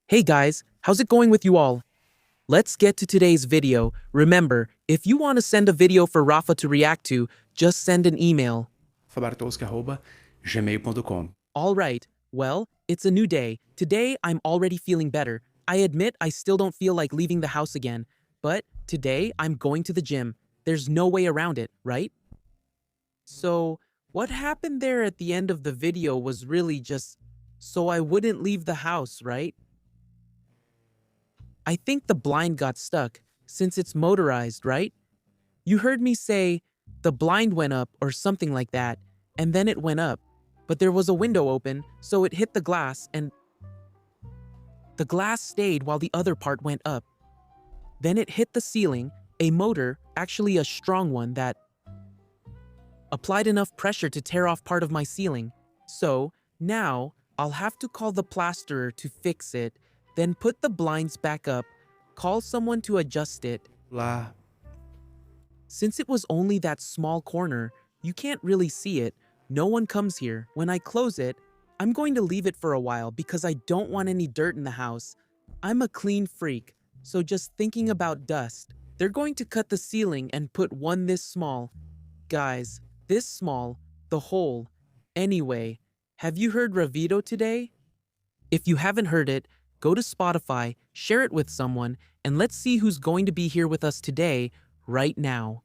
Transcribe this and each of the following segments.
Hey guys, how's it going with you all? Let's get to today's video. Remember, if you want to send a video for Rafa to react to, just send an email. fabartowski@gmail.com. Alright, well, it's a new day. Today, I'm already feeling better. I admit I still don't feel like leaving the house again, but today I'm going to the gym. There's no way around it, right? So, what happened there at the end of the video was really just so I wouldn't leave the house, right? I think the blind got stuck, since it's motorized, right? You heard me say, the blind went up or something like that, and then it went up. But there was a window open, so it hit the glass and the glass stayed while the other part went up. Then it hit the ceiling, a motor, actually a strong one that applied enough pressure to tear off part of my ceiling. So, now, I'll have to call the plasterer to fix it, then put the blinds back up, call someone to adjust it. Lá, Since it was only that small corner, you can't really see it. No one comes here. When I close it, I'm going to leave it for a while because I don't want any dirt in the house. I'm a clean freak, so just thinking about dust. They're going to cut the ceiling and put one this small. Guys, this small, the hole. Anyway, have you heard Ravido today? If you haven't heard it, go to Spotify, share it with someone, and let's see who's going to be here with us today, right now.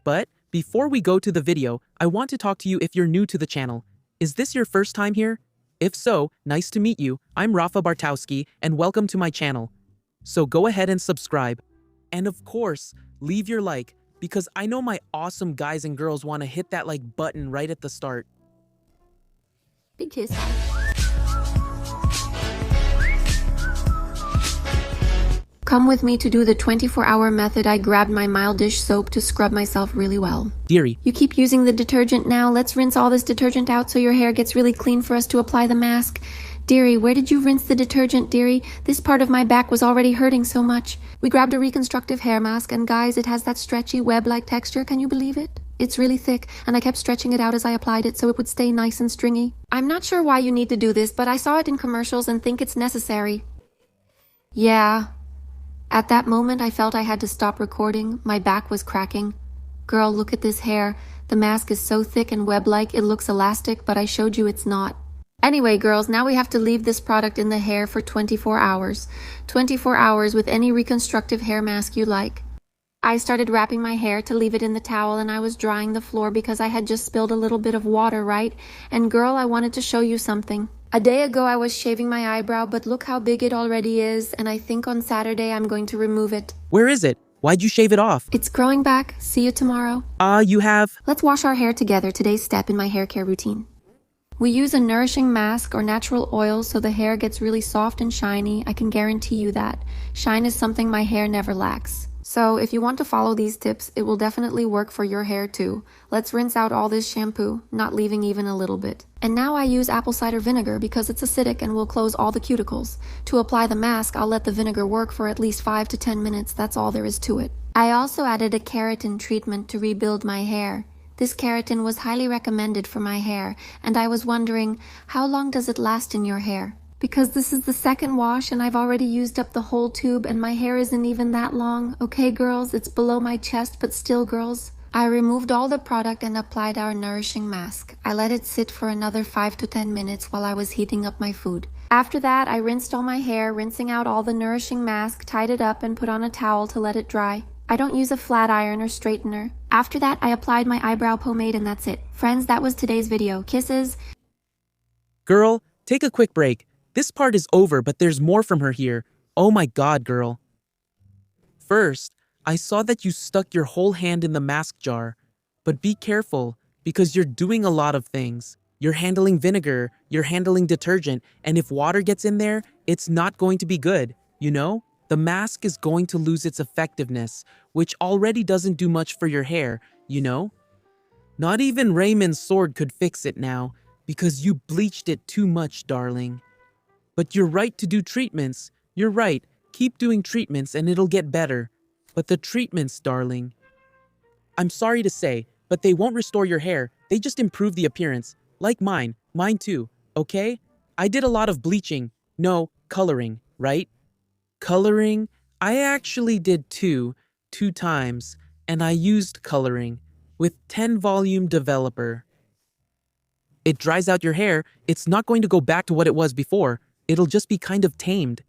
But before we go to the video, I want to talk to you if you're new to the channel. Is this your first time here? If so, nice to meet you. I'm Rafa Bartowski, and welcome to my channel. So go ahead and subscribe. And of course, leave your like, because I know my awesome guys and girls want to hit that like button right at the start. Big kiss. Come with me to do the 24-hour method. I grabbed my mild dish soap to scrub myself really well. Dearie, You keep using the detergent now. Let's rinse all this detergent out so your hair gets really clean for us to apply the mask. Dearie, where did you rinse the detergent, dearie? This part of my back was already hurting so much. We grabbed a reconstructive hair mask, and guys, it has that stretchy web-like texture. Can you believe it? It's really thick, and I kept stretching it out as I applied it so it would stay nice and stringy. I'm not sure why you need to do this, but I saw it in commercials and think it's necessary. Yeah. At that moment, I felt I had to stop recording. My back was cracking. Girl, look at this hair. The mask is so thick and web-like, it looks elastic, but I showed you it's not. Anyway, girls, now we have to leave this product in the hair for 24 hours. 24 hours with any reconstructive hair mask you like. I started wrapping my hair to leave it in the towel, and I was drying the floor because I had just spilled a little bit of water, right? And girl, I wanted to show you something. A day ago, I was shaving my eyebrow, but look how big it already is, and I think on Saturday I'm going to remove it. where is it? Why'd you shave it off? It's growing back. See you tomorrow. You have... Let's wash our hair together. Today's step in my hair care routine. We use a nourishing mask or natural oil so the hair gets really soft and shiny. I can guarantee you that. Shine is something my hair never lacks. So if you want to follow these tips, it will definitely work for your hair too. Let's rinse out all this shampoo, not leaving even a little bit. And now I use apple cider vinegar because it's acidic and will close all the cuticles. To apply the mask, I'll let the vinegar work for at least 5 to 10 minutes. That's all there is to it. I also added a keratin treatment to rebuild my hair. This keratin was highly recommended for my hair, and I was wondering, how long does it last in your hair? Because this is the second wash and I've already used up the whole tube and my hair isn't even that long. Okay, girls, it's below my chest, but still, girls. I removed all the product and applied our nourishing mask. I let it sit for another 5 to 10 minutes while I was heating up my food. After that, I rinsed all my hair, rinsing out all the nourishing mask, tied it up and put on a towel to let it dry. I don't use a flat iron or straightener. After that, I applied my eyebrow pomade and that's it. Friends, that was today's video. Kisses. Girl, take a quick break. This part is over, but there's more from her here. Oh my god, girl. First, I saw that you stuck your whole hand in the mask jar. But be careful, because you're doing a lot of things. You're handling vinegar, you're handling detergent, and if water gets in there, it's not going to be good, you know? The mask is going to lose its effectiveness, which already doesn't do much for your hair, you know? Not even Raymond's sword could fix it now, because you bleached it too much, darling. But you're right to do treatments. You're right. Keep doing treatments and it'll get better. But the treatments, darling, I'm sorry to say, but they won't restore your hair. They just improve the appearance. Like mine. Mine too. Okay? I did a lot of bleaching. No, coloring, right? Coloring? I actually did two times, and I used coloring with 10 volume developer. It dries out your hair, it's not going to go back to what it was before, it'll just be kind of tamed.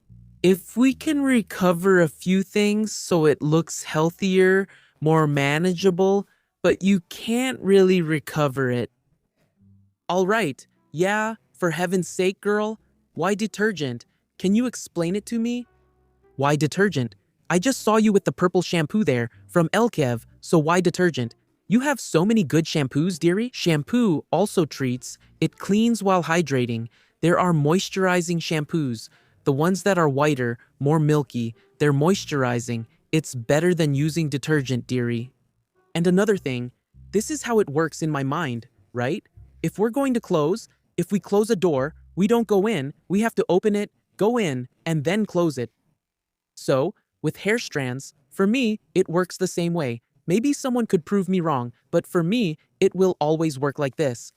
If we can recover a few things so it looks healthier, more manageable, but you can't really recover it. Alright, yeah, for heaven's sake, girl, why detergent? Can you explain it to me? Why detergent? I just saw you with the purple shampoo there from Elkev, so why detergent? You have so many good shampoos, dearie. Shampoo also treats, it cleans while hydrating. There are moisturizing shampoos. The ones that are whiter, more milky, they're moisturizing. It's better than using detergent, dearie. And another thing, this is how it works in my mind, right? If we're going to close, if we close a door, we don't go in, we have to open it, go in, and then close it. So, with hair strands, for me, it works the same way. Maybe someone could prove me wrong, but for me, it will always work like this.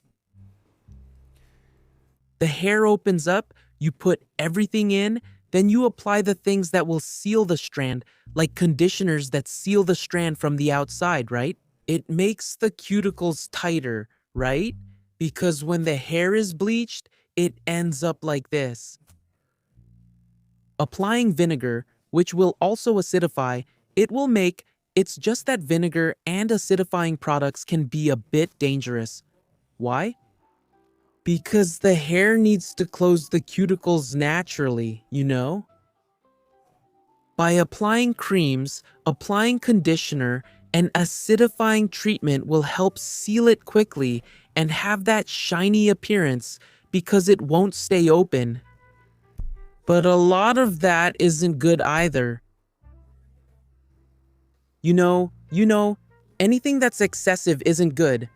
The hair opens up, you put everything in, then you apply the things that will seal the strand, like conditioners that seal the strand from the outside, right? It makes the cuticles tighter, right? Because when the hair is bleached, it ends up like this. Applying vinegar, which will also acidify, it's just that vinegar and acidifying products can be a bit dangerous. Why? Because the hair needs to close the cuticles naturally, you know? By applying creams, applying conditioner, and acidifying treatment will help seal it quickly and have that shiny appearance because it won't stay open. But a lot of that isn't good either. You know, anything that's excessive isn't good.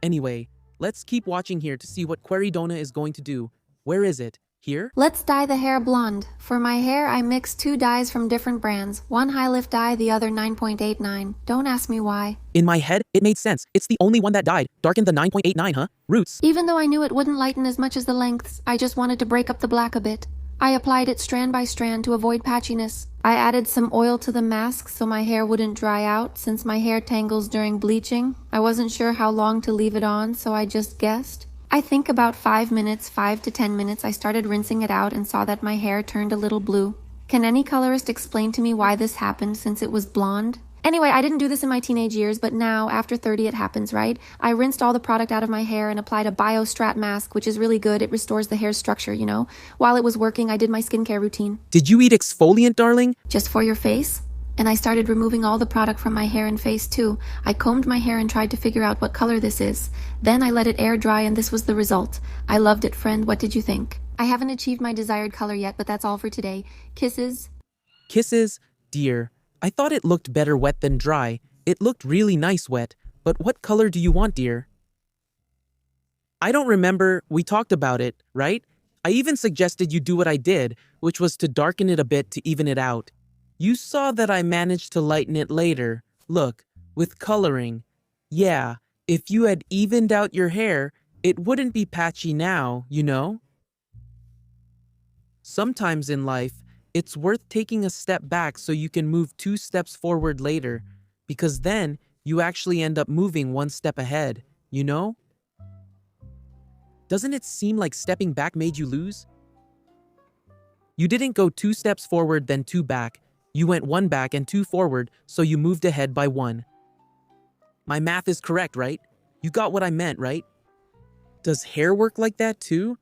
Anyway, let's keep watching here to see what Queridona is going to do. Where is it? Here? Let's dye the hair blonde. For my hair, I mixed 2 dyes from different brands. One high lift dye, the other 9.89. Don't ask me why. In my head, it made sense. It's the only one that died. Darkened the 9.89, huh? Roots. Even though I knew it wouldn't lighten as much as the lengths, I just wanted to break up the black a bit. I applied it strand by strand to avoid patchiness. I added some oil to the mask so my hair wouldn't dry out since my hair tangles during bleaching. I wasn't sure how long to leave it on, so I just guessed. I think about 5 minutes, 5 to 10 minutes, I started rinsing it out and saw that my hair turned a little blue. Can any colorist explain to me why this happened since it was blonde? Anyway, I didn't do this in my teenage years, but now, after 30, it happens, right? I rinsed all the product out of my hair and applied a BioStrat mask, which is really good. It restores the hair's structure, you know? While it was working, I did my skincare routine. Did you eat exfoliant, darling? Just for your face? And I started removing all the product from my hair and face too. I combed my hair and tried to figure out what color this is. Then I let it air dry and this was the result. I loved it, friend. What did you think? I haven't achieved my desired color yet, but that's all for today. Kisses. Kisses? Dear, I thought it looked better wet than dry. It looked really nice wet. But what color do you want, dear? I don't remember. We talked about it, right? I even suggested you do what I did, which was to darken it a bit to even it out. You saw that I managed to lighten it later. Look, with coloring. Yeah, if you had evened out your hair, it wouldn't be patchy now, you know? Sometimes in life, it's worth taking a step back so you can move 2 steps forward later, because then you actually end up moving 1 step ahead, you know? Doesn't it seem like stepping back made you lose? You didn't go 2 steps forward then 2 back. You went 1 back and 2 forward, so you moved ahead by 1. My math is correct, right? You got what I meant, right? Does hair work like that too?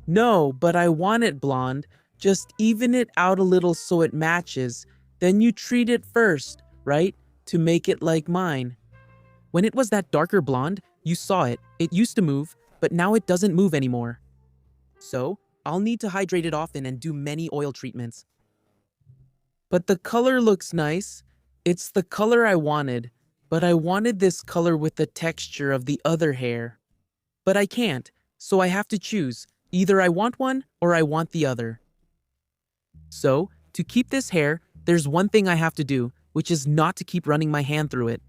No, but I want it blonde. Just even it out a little so it matches. Then you treat it first, right? To make it like mine. When it was that darker blonde, you saw it. It used to move, but now it doesn't move anymore. So, I'll need to hydrate it often and do many oil treatments. But the color looks nice. It's the color I wanted, but I wanted this color with the texture of the other hair. But I can't, so I have to choose. Either I want one or I want the other. So, to keep this hair, there's one thing I have to do, which is not to keep running my hand through it.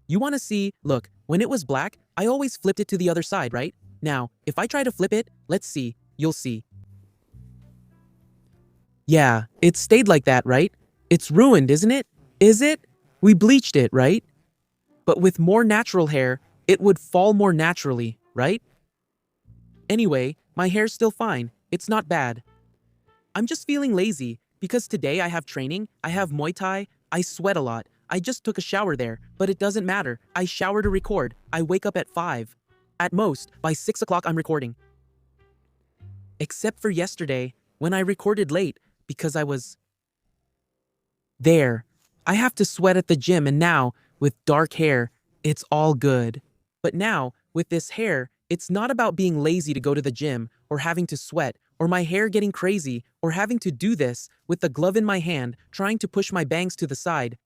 You want to see, look, when it was black, I always flipped it to the other side, right? Now, if I try to flip it, let's see, you'll see. Yeah, it stayed like that, right? It's ruined, isn't it? Is it? We bleached it, right? But with more natural hair, it would fall more naturally, right? Anyway, my hair's still fine. It's not bad. I'm just feeling lazy because today I have training, I have Muay Thai, I sweat a lot. I just took a shower there, but it doesn't matter. I shower to record. I wake up at 5. At most, by 6 o'clock I'm recording. Except for yesterday, when I recorded late because I was there. I have to sweat at the gym, and now, with dark hair, it's all good. But now, with this hair, it's not about being lazy to go to the gym, or having to sweat, or my hair getting crazy, or having to do this with the glove in my hand, trying to push my bangs to the side.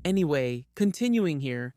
Anyway, continuing here.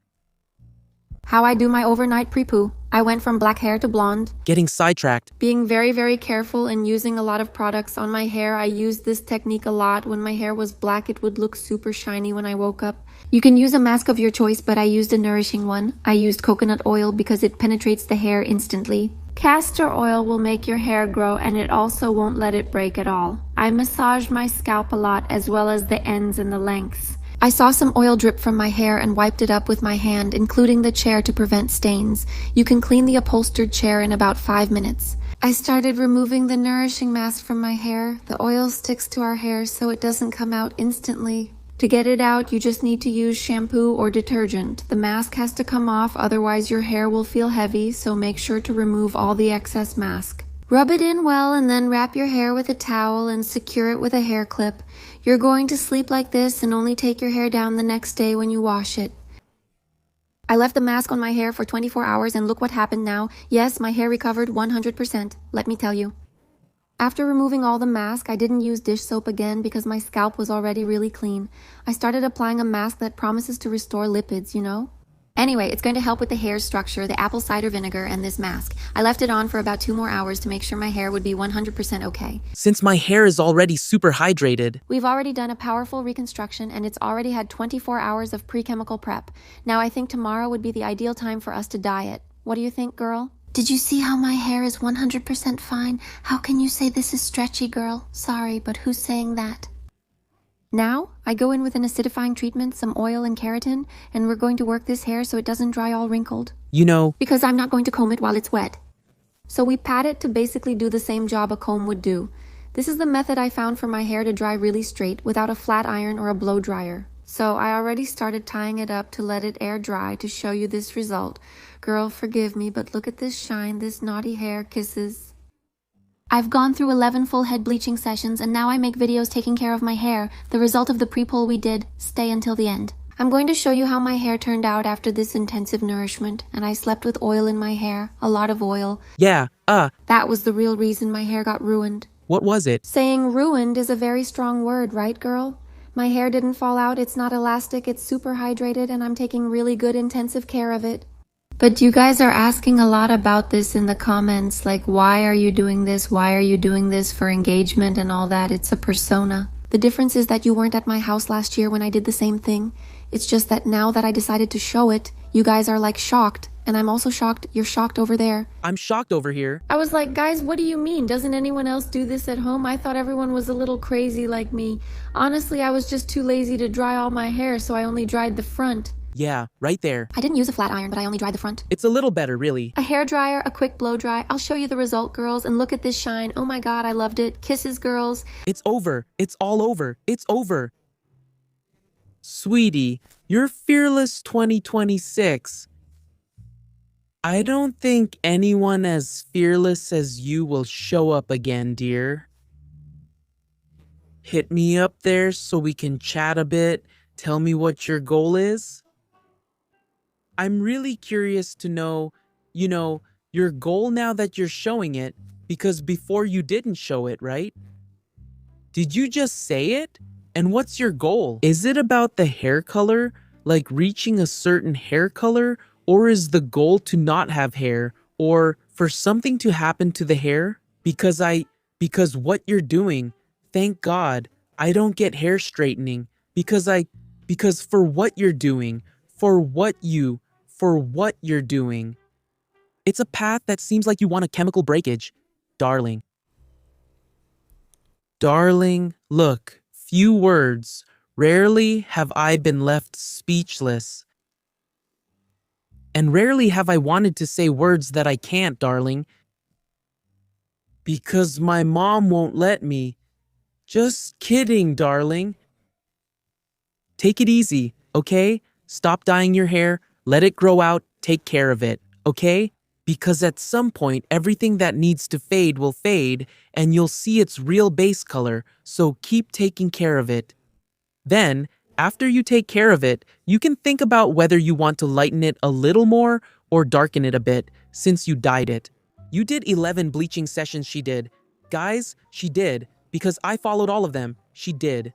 How I do my overnight pre-poo. I went from black hair to blonde. Getting sidetracked. Being very, very careful and using a lot of products on my hair. I used this technique a lot. When my hair was black, it would look super shiny when I woke up. You can use a mask of your choice, but I used a nourishing one. I used coconut oil because it penetrates the hair instantly. Castor oil will make your hair grow, and it also won't let it break at all. I massage my scalp a lot, as well as the ends and the lengths. I saw some oil drip from my hair and wiped it up with my hand, including the chair to prevent stains. You can clean the upholstered chair in about 5 minutes. I started removing the nourishing mask from my hair. The oil sticks to our hair so it doesn't come out instantly. To get it out, you just need to use shampoo or detergent. The mask has to come off, otherwise your hair will feel heavy, so make sure to remove all the excess mask. Rub it in well and then wrap your hair with a towel and secure it with a hair clip. You're going to sleep like this and only take your hair down the next day when you wash it. I left the mask on my hair for 24 hours and look what happened now. Yes, my hair recovered 100%, let me tell you. After removing all the mask, I didn't use dish soap again because my scalp was already really clean. I started applying a mask that promises to restore lipids, you know? Anyway, it's going to help with the hair structure, the apple cider vinegar, and this mask. I left it on for about 2 more hours to make sure my hair would be 100% okay. Since my hair is already super hydrated. We've already done a powerful reconstruction, and it's already had 24 hours of pre-chemical prep. Now I think tomorrow would be the ideal time for us to dye it. What do you think, girl? Did you see how my hair is 100% fine? How can you say this is stretchy, girl? Sorry, but who's saying that? Now, I go in with an acidifying treatment, some oil and keratin, and we're going to work this hair so it doesn't dry all wrinkled. You know, Because I'm not going to comb it while it's wet. So we pat it to basically do the same job a comb would do. This is the method I found for my hair to dry really straight without a flat iron or a blow dryer. So I already started tying it up to let it air dry to show you this result. Girl, forgive me, but look at this shine, this naughty hair kisses. I've gone through 11 full head bleaching sessions, and now I make videos taking care of my hair. The result of the pre-pull we did. Stay until the end. I'm going to show you how my hair turned out after this intensive nourishment, and I slept with oil in my hair. A lot of oil. yeah, That was the real reason my hair got ruined. what was it? Saying ruined is a very strong word, right, girl? My hair didn't fall out, it's not elastic, it's super hydrated, and I'm taking really good intensive care of it. But you guys are asking a lot about this in the comments, like why are you doing this? Why are you doing this for engagement and all that? It's a persona. The difference is that you weren't at my house last year when I did the same thing. It's just that now that I decided to show it, you guys are like shocked. And I'm also shocked you're shocked over there. I'm shocked over here. I was like, guys, what do you mean? Doesn't anyone else do this at home? I thought everyone was a little crazy like me. Honestly, I was just too lazy to dry all my hair, so I only dried the front. Yeah, right there. I didn't use a flat iron, but I only dried the front. It's a little better, really. A hair dryer, a quick blow dry. I'll show you the result, girls, and look at this shine. Oh my god, I loved it. Kisses, girls. It's over. It's all over. It's over. Sweetie, you're fearless 2026. I don't think anyone as fearless as you will show up again, dear. Hit me up there so we can chat a bit. Tell me what your goal is. I'm really curious to know, your goal now that you're showing it, because before you didn't show it, right? Did you just say it? And what's your goal? Is it about the hair color, like reaching a certain hair color, or is the goal to not have hair, or for something to happen to the hair? Because what you're doing, thank God, I don't get hair straightening, because for what you're doing, for what you're doing. It's a path that seems like you want a chemical breakage, darling. Darling, look, few words. Rarely have I been left speechless. And rarely have I wanted to say words that I can't, darling. Because my mom won't let me. Just kidding, darling. Take it easy, okay? Stop dyeing your hair, let it grow out, take care of it, okay? Because at some point, everything that needs to fade will fade, and you'll see its real base color, so keep taking care of it. Then, after you take care of it, you can think about whether you want to lighten it a little more or darken it a bit, since you dyed it. You did 11 bleaching sessions, she did. Guys, she did, because I followed all of them, she did.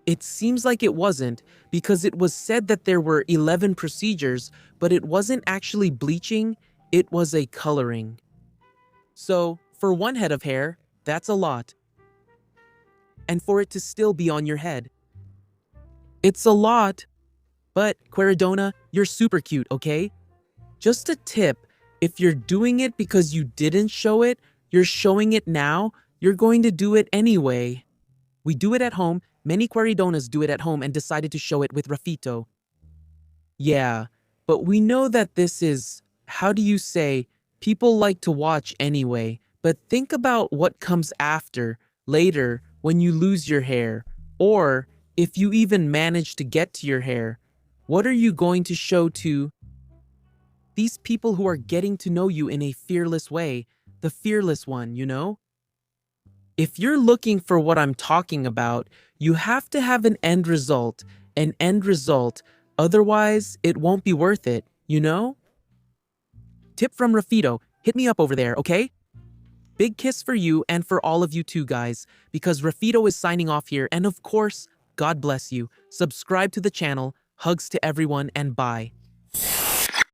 It seems like it wasn't, because it was said that there were 11 procedures, but it wasn't actually bleaching, it was a coloring. So, for one head of hair, that's a lot. And for it to still be on your head. It's a lot. But, Queridona, you're super cute, okay? Just a tip, if you're doing it because you didn't show it, you're showing it now, you're going to do it anyway. We do it at home, many Queridonas do it at home and decided to show it with Rafito. Yeah, but we know that this is, how do you say, people like to watch anyway, but think about what comes after, later, when you lose your hair, or if you even manage to get to your hair. What are you going to show to these people who are getting to know you in a fearless way, the fearless one, you know? If you're looking for what I'm talking about, you have to have an end result, otherwise it won't be worth it, you know? Tip from Rafito, hit me up over there, okay? Big kiss for you and for all of you too, guys, because Rafito is signing off here, and of course, God bless you. Subscribe to the channel, hugs to everyone, and bye.